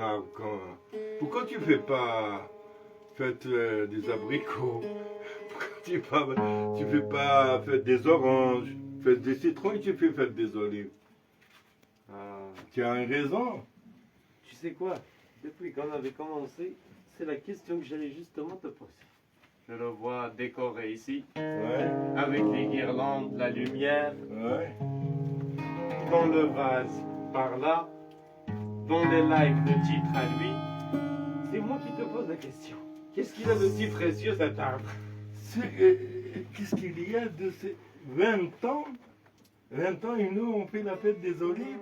grave. Pourquoi tu fais pas fête des abricots? Pourquoi tu fais pas fête des oranges, fête des citrons et tu fais fête des olives? Ah, Tu as une raison. tu sais quoi? Depuis qu'on avait commencé, c'est la question que j'allais justement te poser. Je le vois décoré ici, Ouais, avec les guirlandes, la lumière, ouais. dans le vase par là, dans les likes, le titre à lui. C'est moi qui te pose la question. Qu'est-ce qu'il a de si précieux cet arbre? Qu'est-ce qu'il y a de ces 20 ans? 20 ans et nous on fait la fête des olives.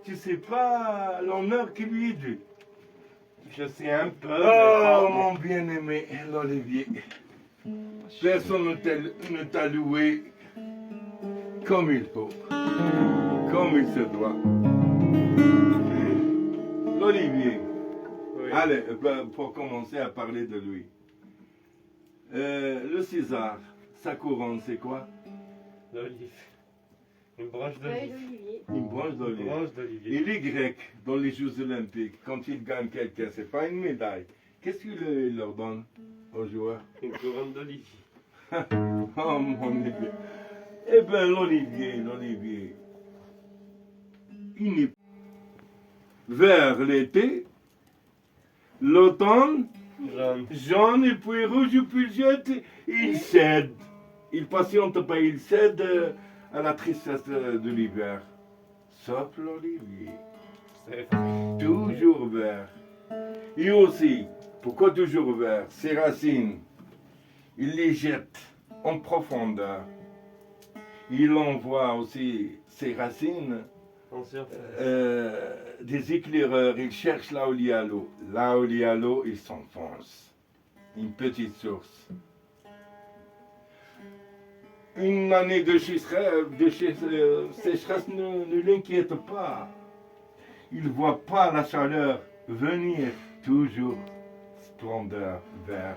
Tu sais pas l'honneur qui lui est dû. Je sais un peu. Oh mon bien-aimé, l'olivier. Personne ne t'a loué comme il faut, comme il se doit. L'olivier. Oui. Allez, pour commencer à parler de lui. Le César, sa couronne, c'est quoi? L'olive. Une branche Feuille d'olive. d'olivier. Une branche Une d'olive. branche d'olivier. Et les Grecs, dans les Jeux Olympiques, quand ils gagnent quelqu'un, c'est pas une médaille. Qu'est-ce qu'ils leur donnent aux joueurs? Une couronne d'olivier. Oh mon Dieu. Eh bien, l'olivier, il est vers l'été, l'automne, Jaune. jaune et puis rouge et puis jaune, il cède. Il patiente pas, il cède à la tristesse de l'hiver. Sauf l'olivier, C'est toujours vert. Et aussi, pourquoi toujours vert? Ses racines, il les jette en profondeur. Il envoie aussi ses racines en surface. des éclaireurs. Il cherche là où il y a l'eau. Là où il y a l'eau, il s'enfonce. Une petite source. Une année de sécheresse ne l'inquiète pas. Il ne voit pas la chaleur venir. Toujours splendeur vert.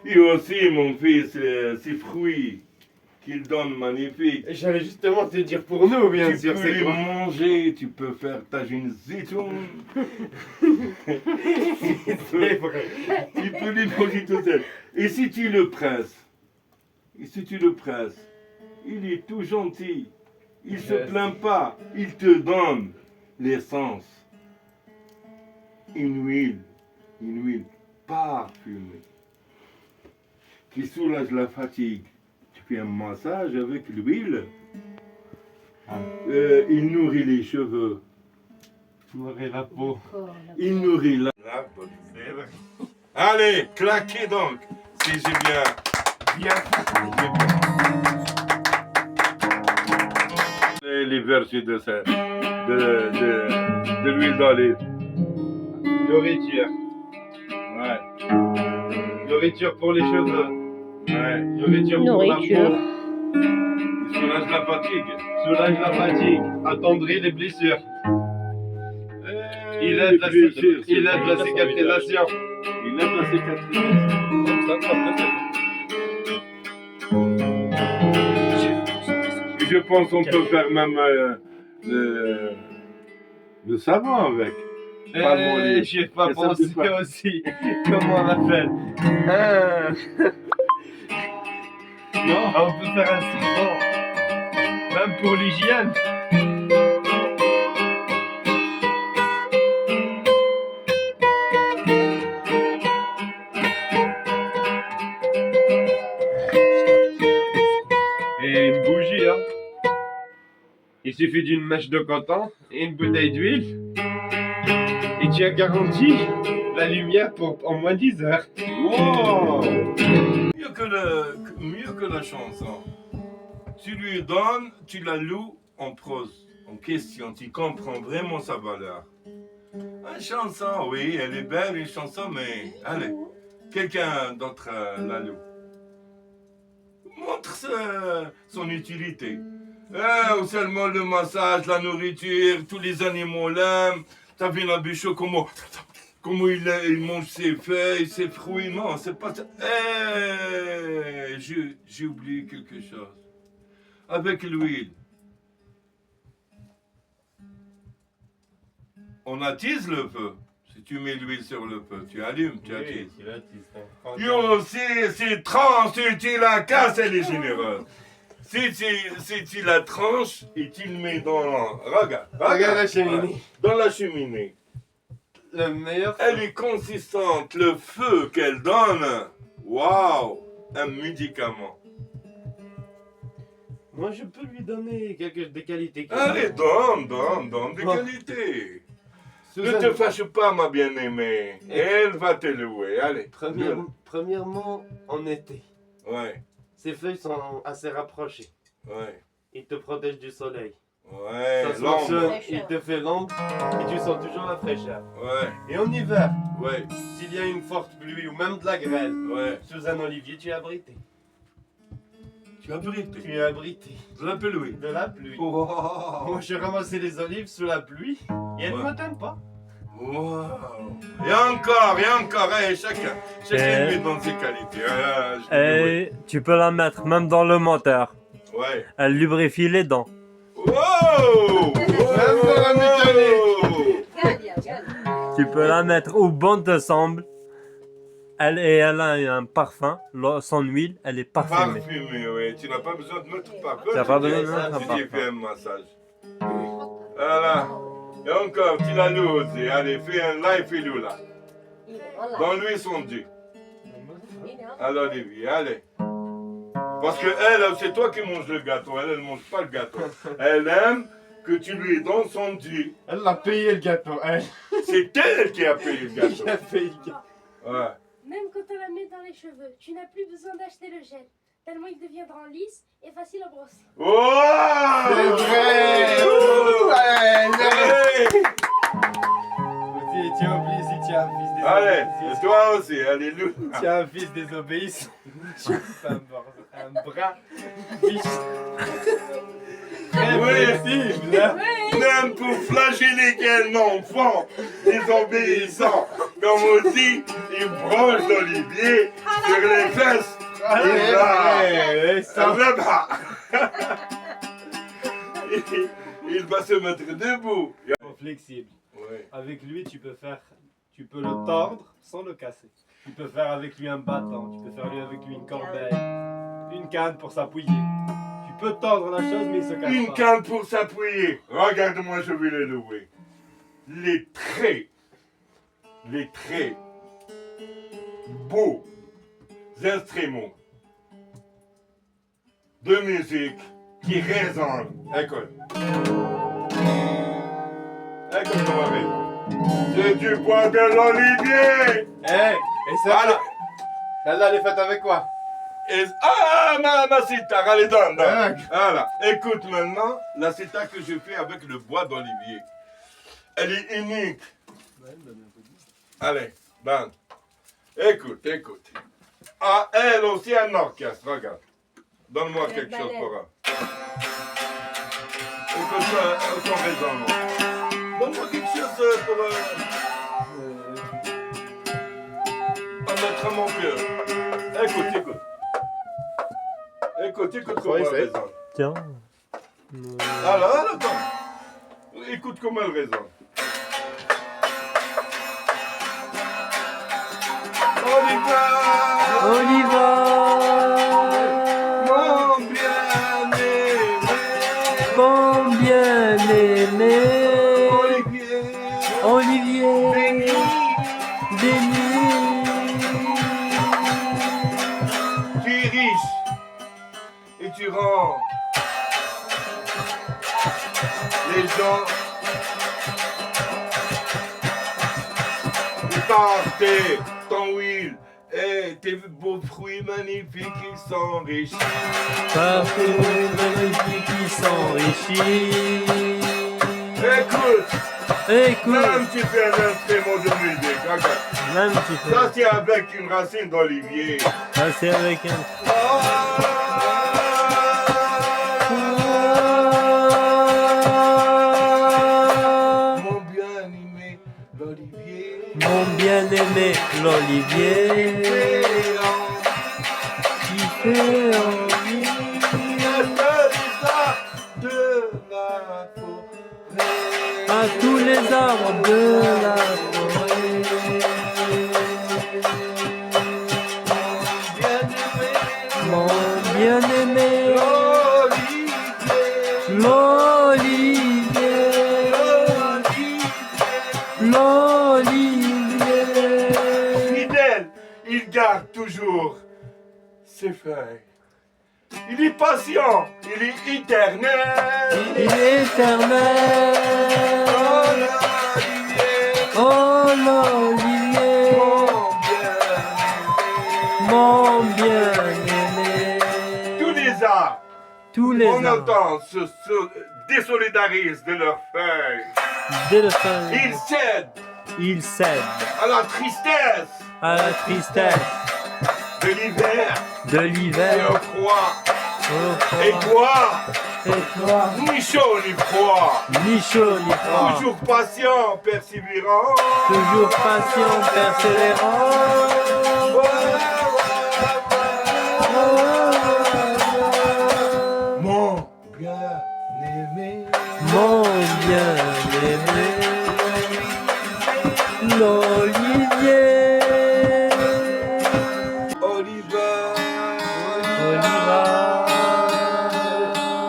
Et aussi, mon fils, ces fruits qu'il donne magnifiques. Et j'allais justement te dire pour nous, bien Tu sûr, peux c'est les quoi? manger, tu peux faire ta zitoun. C'est vrai. Tu peux les manger tout seul. Et si tu le presses, il est tout gentil. Il se Yes. plaint pas. Il te donne l'essence. Une huile parfumée qui soulage la fatigue. Tu fais un massage avec l'huile. Il nourrit les cheveux. Nourrir la peau. Encore la Il nourrit la peau. C'est vrai. Allez, claquez donc, si j'ai bien. Les vertus de l'huile d'olive. Nourriture. Ouais, Nourriture pour les cheveux. ouais. Nourriture pour Nourriture. la peau. Il soulage la fatigue. Soulage la fatigue. Attendrit les blessures. Il aide la cicatrisation. Il aide la cicatrisation. Et je pense qu'on peut faire même le savon avec. Pas mon lit. J'y ai pas Et ça, pensé c'est quoi? aussi. Comment on l'appelle? Ah. Non? On peut faire un savon. Même pour l'hygiène. Et une bougie, hein. Il suffit d'une mèche de coton et une bouteille d'huile. Et tu as garanti la lumière pour au moins 10 heures. Wow! Mieux que la chanson. Tu lui donnes, tu la loues en prose, en question. Tu comprends vraiment sa valeur. Une chanson, oui, elle est belle, une chanson, mais allez, quelqu'un d'autre la loue. Montre son utilité. Ou seulement le massage, la nourriture, tous les animaux l'aiment. T'as vu la bichot, comment il mange ses feuilles, ses fruits. Non, c'est pas ça. J'ai oublié quelque chose. Avec l'huile, on attise le feu. Si tu mets l'huile sur le feu, tu allumes, tu attises. tu l'attises, hein. Yo, c'est tranche, tu la casses, elle est généreuse. Si tu la tranches et tu le mets dans... Regarde la cheminée. Dans la cheminée. Le meilleur. Elle est consistante, le feu qu'elle donne. Waouh, un médicament. Moi, je peux lui donner des qualités. Allez, donne des qualités. Ne te fâche pas, ma bien-aimée. Elle va te louer. Allez. Premièrement, en été, Ouais, ses feuilles sont assez rapprochées. ouais, Il te protège du soleil. ouais. Ça L'ombre. fonctionne, il te fait l'ombre et tu sens toujours la fraîcheur. Ouais, Et en hiver, ouais, s'il y a une forte pluie ou même de la grêle, ouais. sous un olivier, tu es abrité. Tu as abrité. Tu es abrité Je l'appelle oui. de la pluie. Wow. Moi, je ramassais les olives sous la pluie et elles ne Ouais. m'atteignent pas. Wow. Et encore, hey, chacun lui donne ses qualités. Ah, je te Et tu peux la mettre même dans le moteur. dis, ouais. Elle lubrifie les dents. Wow. Même dans la mécanique. Tu peux la mettre où bon te semble. Elle a un parfum. Son huile, elle est parfumée. Parfumé, oui. Tu n'as pas besoin de mettre parfum. Tu n'as pas besoin de mettre un Tu parfum. fais un massage. Voilà. Et encore, tu l'as osé. Allez, fais un live filou là. Donne-lui son dû. Alors, Olivier, allez. Parce que elle, c'est toi qui manges le gâteau. Elle ne mange pas le gâteau. Elle aime que tu lui donnes son dû. Elle a payé le gâteau. Elle C'est elle qui a payé le gâteau. a payé le gâteau. Ouais. Même quand on la met dans les cheveux, tu n'as plus besoin d'acheter le gel, tellement il deviendra lisse et facile à brosser. Oh! C'est vrai. Oh! Ouais, Hey! Tu as oublié si tu as un fils des Allez, et toi aussi, alléluia. Tu as un fils désobéissant. Tu as un bras biche. Très Oui. flexible, hein. Même pour flageller un enfant désobéissant, comme on dit, il branche d'Olivier sur les fesses. Et là, ça va pas. Il va se mettre debout. Flexible. Ouais. Avec lui, tu peux le tordre sans le casser. Tu peux faire avec lui un bâton, tu peux faire avec lui une corbeille, une canne pour s'appuyer. Tu peux tordre la chose, mais il se casse Une pas. canne pour s'appuyer. Regarde-moi, je vais le louer. Les très beaux instruments de musique qui résonnent. Écoute. Écoute comment résonne. C'est du bois de l'olivier. Et celle-là, elle est faite avec quoi? Ma sitar, allez, donne. Ah. Voilà. Écoute maintenant, la sitar que je fais avec le bois d'olivier. Elle est unique. Allez, donne. Écoute. Ah, elle aussi un orchestre, regarde. Donne-moi quelque chose pour elle. Écoute son raisonnement. Donne-moi quelque chose pour mettre mon cœur. Écoute. Écoute comment elle résonne. Tiens. Alors, attends. Écoute comment elle résonne. Mon bien-aimé. Mon bien-aimé. Olivier. Béni. Tu es riche et tu rends les gens qui ton huile et tes beaux fruits magnifiques qui s'enrichissent. Par tes magnifiques qui s'enrichissent. Écoute, Écoute. même tu fais un instrument de musique, regarde. Même tu fais. Ça c'est avec une racine d'olivier. Ça c'est avec un. Mon bien-aimé l'olivier. Mon bien-aimé l'Olivier. Qui fait envie. À tous les arbres de la forêt. L'olivier. Fidèle, il garde toujours ses feuilles. Il est patient, il est éternel. Il est éternel. Oh l'olivier, mon bien-aimé. Tous les arbres, Tous les on arbres, entend, se désolidarisent de leurs feuilles. dès le fin, Ils cèdent il cède à la tristesse à la tristesse de l'hiver de et l'hiver. au froid. Oh, Et toi, et toi, ni chaud ni froid, ni chaud ni froid, toujours patient, persévérant. toujours patient, persévérant. Mon bien-aimé, Mon bien-aimé, l'olivier. Oliver. Oliva.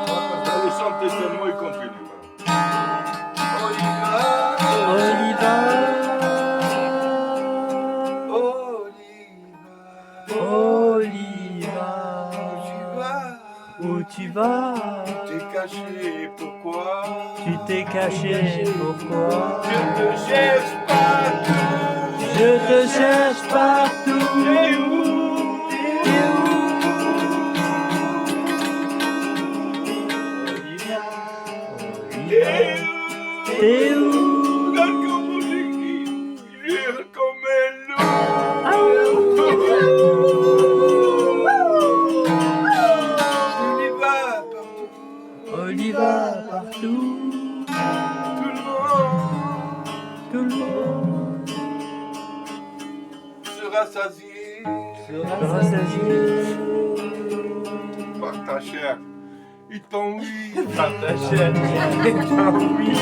On va chanter seulement et continue. Oliver. Oliva. Oliver. Oliva. Où tu vas? T'es caché, pourquoi? Tu t'es caché, pourquoi? Je te cherche partout. Je te cherche partout. T'es où? T'es où? Regarde comment j'écris. Jure comme un loup. Oliva partout. Tout le monde Tout le monde sera rassasié rassasié par ta chair. Il t'ennuie. par ta chair et ton oui.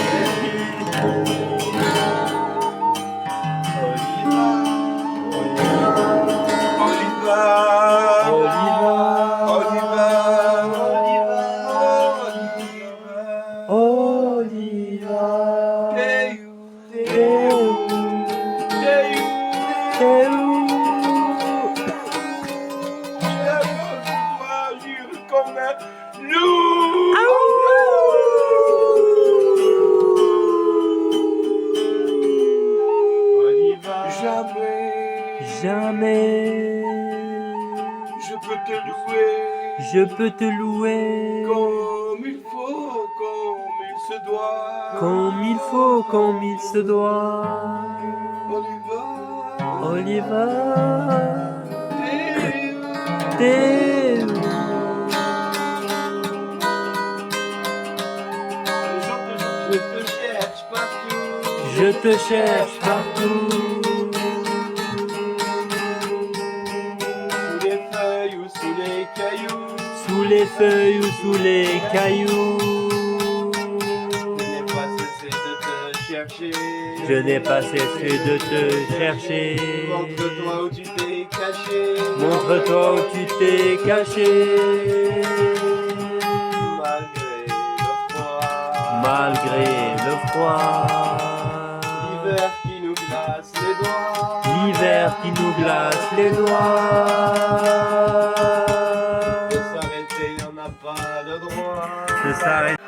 Oliver. Oliva. Oliva. T'es où? T'es où? Comme un loup. Jamais Je peux te louer je peux te louer comme il faut, comme il se doit. comme il faut, comme il se doit. Oliver. Oliva, t'es où? Je te cherche partout. Je te cherche partout. Sous les feuilles ou sous les cailloux. Sous les feuilles ou sous les cailloux. Je n'ai pas cessé de te chercher. Je n'ai pas cessé de te chercher. Montre-toi où tu t'es caché. Montre-toi où tu t'es caché. Malgré le froid. Malgré le froid. L'hiver qui nous glace les doigts. L'hiver qui nous glace les doigts. De s'arrêter, on n'a pas le droit. De s'arrêter.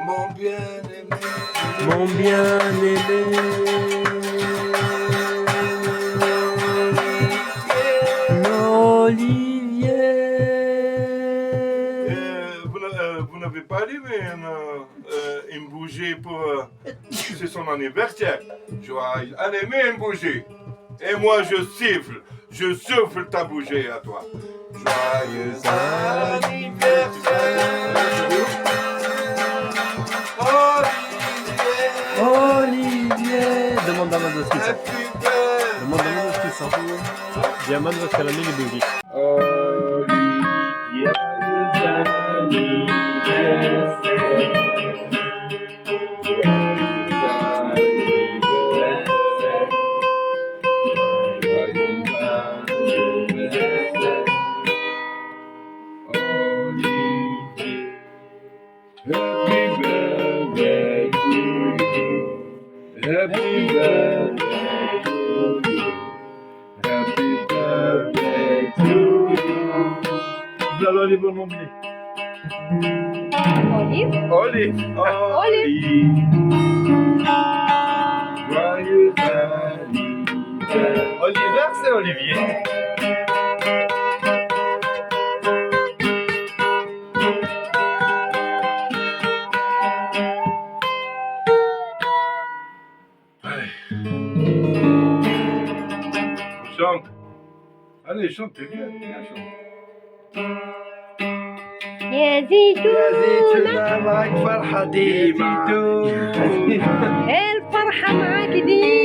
Mon bien-aimé. Mon bien-aimé. L'olivier. Vous n'avez pas allumé une bougie pour... c'est son anniversaire. Je vais allumer une bougie. Et moi, je souffle ta bougie à toi. Joyeux anniversaire, Olivier! Demande à Mano ce qu'il sent. Happy birthday. Demande à Mano ce qu'il sent. Dis à Mano parce qu'elle a mis les bougies. Olivier, Happy birthday to you. Happy birthday to you. Voilà les bons noms. Olive. Olive. Olive. Joyeux anniversaire. Oliver, c'est Olivier. On chante. Allez, chante, viens, chante. يا زيتون معك فرحة ديما الفرحة معاك دي